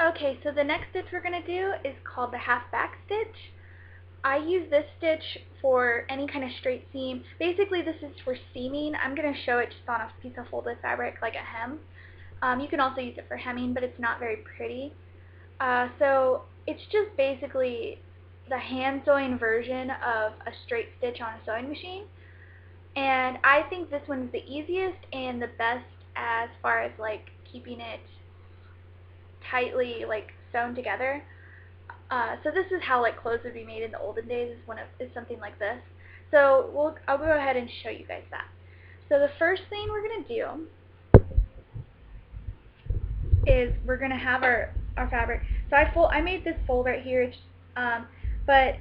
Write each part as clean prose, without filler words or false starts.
Okay, so the next stitch we're going to do is called the half back stitch. I use this stitch for any kind of straight seam. Basically this is for seaming. I'm going to show it just on a piece of folded fabric like a hem. You can also use it for hemming, but it's not very pretty. So it's just basically the hand sewing version of a straight stitch on a sewing machine. And I think this one's the easiest and the best as far as like keeping it tightly like sewn together. So this is how like clothes would be made in the olden days, is something like this. So I'll go ahead and show you guys that. So the first thing we're going to do is we're going to have our fabric. So I made this fold right here, but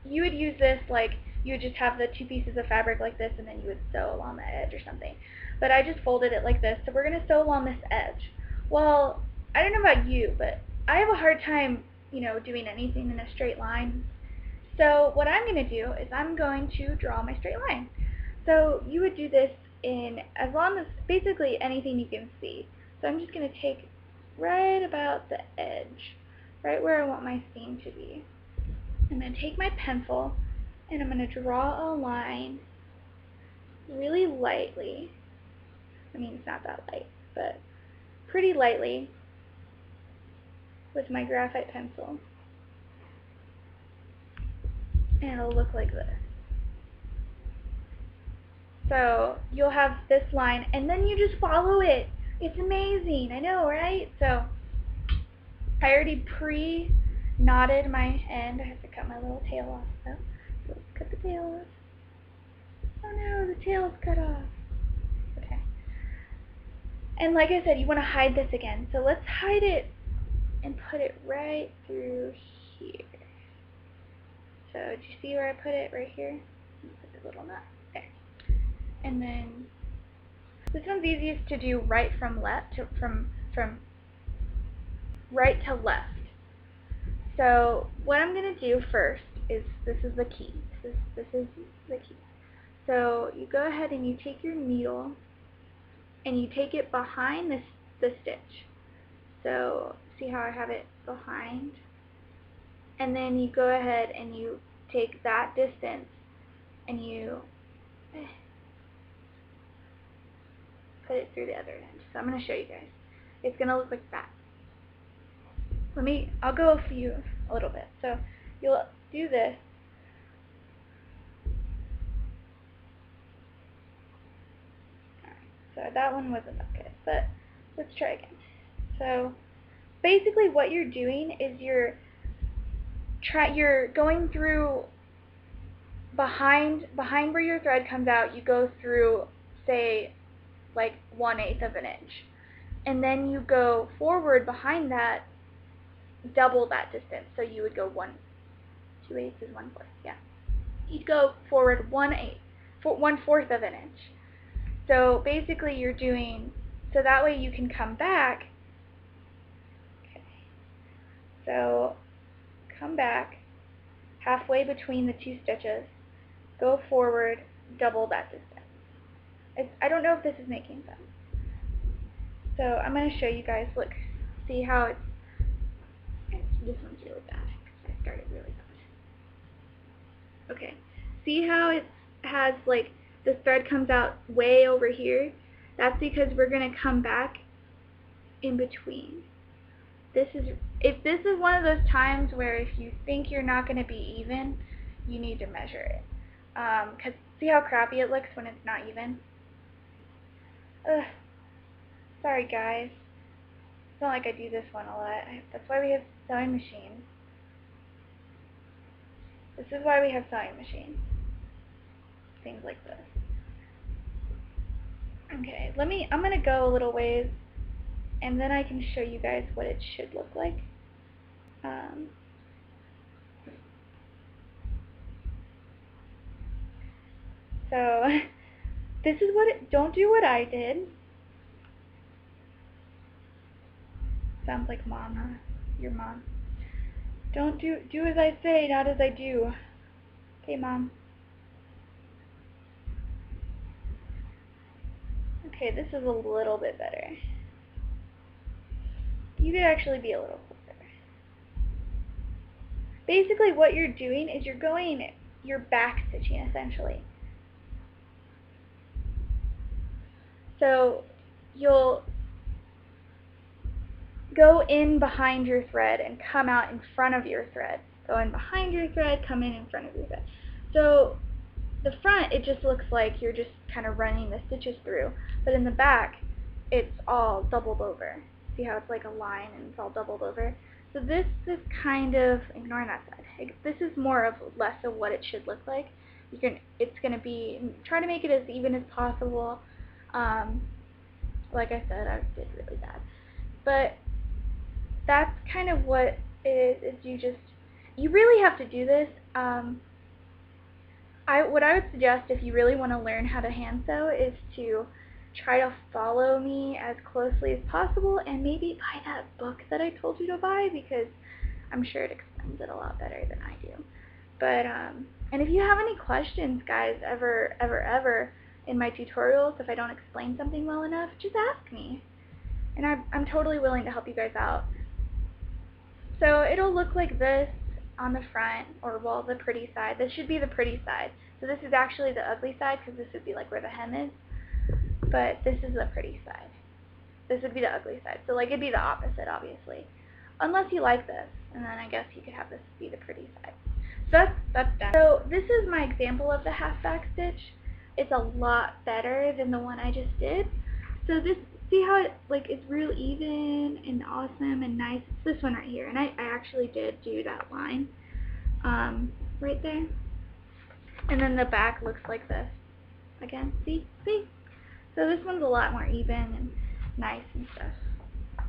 you would use this like you would just have the two pieces of fabric like this, and then you would sew along the edge or something. But I just folded it like this, so we're going to sew along this edge. Well, I don't know about you, but I have a hard time, doing anything in a straight line. So what I'm going to do is I'm going to draw my straight line. So you would do this in as long as basically anything you can see. So I'm just going to take right about the edge, right where I want my seam to be. I'm going to take my pencil and I'm going to draw a line really lightly. I mean, it's not that light, but pretty lightly with my graphite pencil. And it'll look like this. So you'll have this line, and then you just follow it. It's amazing, I know, right? So I already pre-knotted my end. I have to cut my little tail off, though. So let's cut the tail off. Oh no, the tail is cut off. Okay. And like I said, you want to hide this again. So let's hide it and put it right through here. So do you see where I put it? Right here? Put a little knot there. And then this one's easiest to do right from left from right to left. So what I'm going to do first is, this is the key. This is the key. So you go ahead and you take your needle and you take it behind the stitch. So see how I have it behind? And then you go ahead and you take that distance and you put it through the other end. So I'm going to show you guys. It's going to look like that. I'll go a little bit. So you'll do this. Alright, so that one wasn't that good, but let's try again. So basically what you're doing is you're going through behind where your thread comes out, you go through, say, like 1/8 of an inch. And then you go forward behind that, double that distance. So you would go 2/8 is 1/4, yeah. You'd go forward 1/4 of an inch. So basically you're doing, so that way you can come back. Okay. So come back halfway between the two stitches, go forward, double that distance. I don't know if this is making sense. So I'm going to show you guys, look, see how this one's really bad because I started really bad. Okay, see how it has like the thread comes out way over here? That's because we're going to come back in between. If this is one of those times where if you think you're not going to be even, you need to measure it. Because see how crappy it looks when it's not even? Ugh. Sorry guys. It's not like I do this one a lot. That's why we have sewing machines. This is why we have sewing machines. Things like this. Okay, I'm going to go a little ways, and then I can show you guys what it should look like. So, this is don't do what I did. Sounds like mom, huh? Your mom. Don't do as I say, not as I do. Okay, mom. Okay, this is a little bit better. You could actually be a little closer. basically what you're doing is you're back stitching essentially. So you'll go in behind your thread and come out in front of your thread. Go in behind your thread, come in front of your thread. So the front, it just looks like you're just kind of running the stitches through, but in the back, it's all doubled over. See how it's like a line and it's all doubled over? So this is kind of, ignoring that side, this is more of less of what it should look like. It's going to be, try to make it as even as possible. Like I said, I did really bad. But that's kind of what it is you really have to do this. What I would suggest if you really want to learn how to hand sew is to try to follow me as closely as possible and maybe buy that book that I told you to buy, because I'm sure it explains it a lot better than I do. But, and if you have any questions, guys, ever in my tutorials, if I don't explain something well enough, just ask me. And I'm totally willing to help you guys out. So it'll look like this on the front, or well, the pretty side. This should be the pretty side. So this is actually the ugly side, because this would be like where the hem is. But this is the pretty side. This would be the ugly side. So like it'd be the opposite, obviously. Unless you like this, and then I guess you could have this be the pretty side. So that's done. So this is my example of the half back stitch. It's a lot better than the one I just did. So this, see how it like it's real even and awesome and nice. It's this one right here, and I actually did do that line right there. And then the back looks like this. Again, see? So this one's a lot more even and nice and stuff.